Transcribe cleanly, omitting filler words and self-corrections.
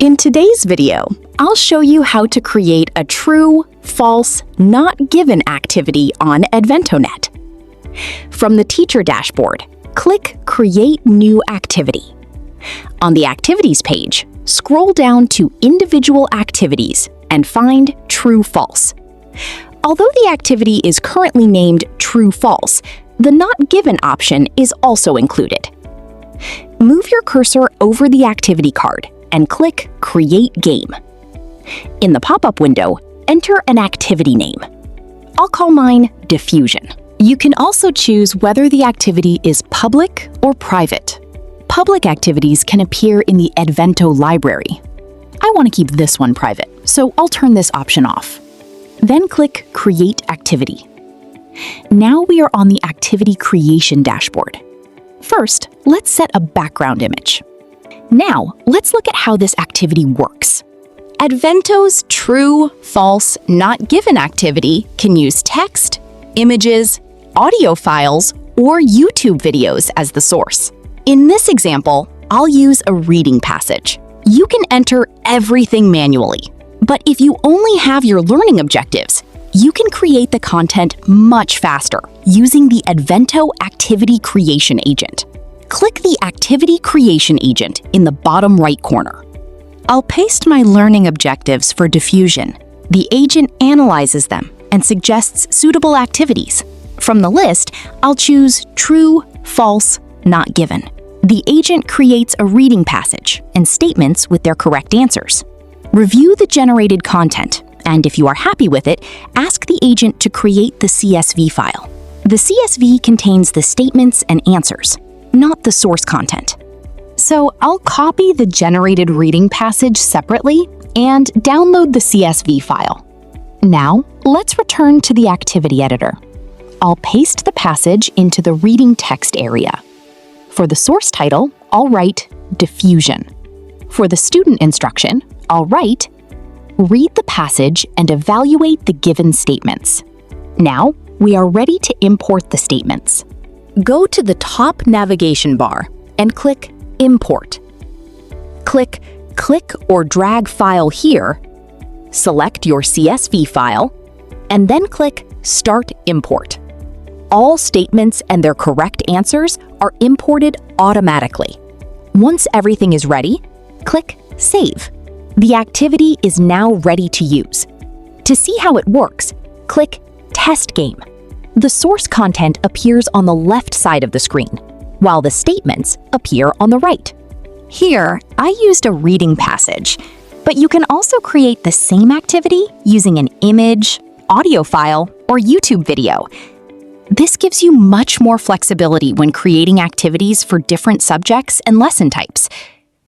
In today's video, I'll show you how to create a true, false, not given activity on EdventoNet. From the teacher dashboard, click Create New Activity. On the Activities page, scroll down to Individual Activities and find True False. Although the activity is currently named True False, the Not Given option is also included. Move your cursor over the activity card and click Create Game. In the pop-up window, enter an activity name. I'll call mine Diffusion. You can also choose whether the activity is public or private. Public activities can appear in the Edvento library. I want to keep this one private, so I'll turn this option off. Then click Create Activity. Now we are on the Activity Creation dashboard. First, let's set a background image. Now, let's look at how this activity works. Edvento's True, False, Not Given activity can use text, images, audio files, or YouTube videos as the source. In this example, I'll use a reading passage. You can enter everything manually, but if you only have your learning objectives, you can create the content much faster using the Edvento Activity Creation Agent. Click the Activity Creation Agent in the bottom right corner. I'll paste my learning objectives for diffusion. The agent analyzes them and suggests suitable activities. From the list, I'll choose True, False, Not Given. The agent creates a reading passage and statements with their correct answers. Review the generated content, and if you are happy with it, ask the agent to create the CSV file. The CSV contains the statements and answers, not the source content. So I'll copy the generated reading passage separately and download the CSV file. Now, let's return to the activity editor. I'll paste the passage into the reading text area. For the source title, I'll write Diffusion. For the student instruction, I'll write Read the passage and evaluate the given statements. Now, we are ready to import the statements. Go to the top navigation bar and click Import. Click Click or Drag File here, select your CSV file, and then click Start Import. All statements and their correct answers are imported automatically. Once everything is ready, click Save. The activity is now ready to use. To see how it works, click Test Game. The source content appears on the left side of the screen, while the statements appear on the right. Here, I used a reading passage, but you can also create the same activity using an image, audio file, or YouTube video. This gives you much more flexibility when creating activities for different subjects and lesson types.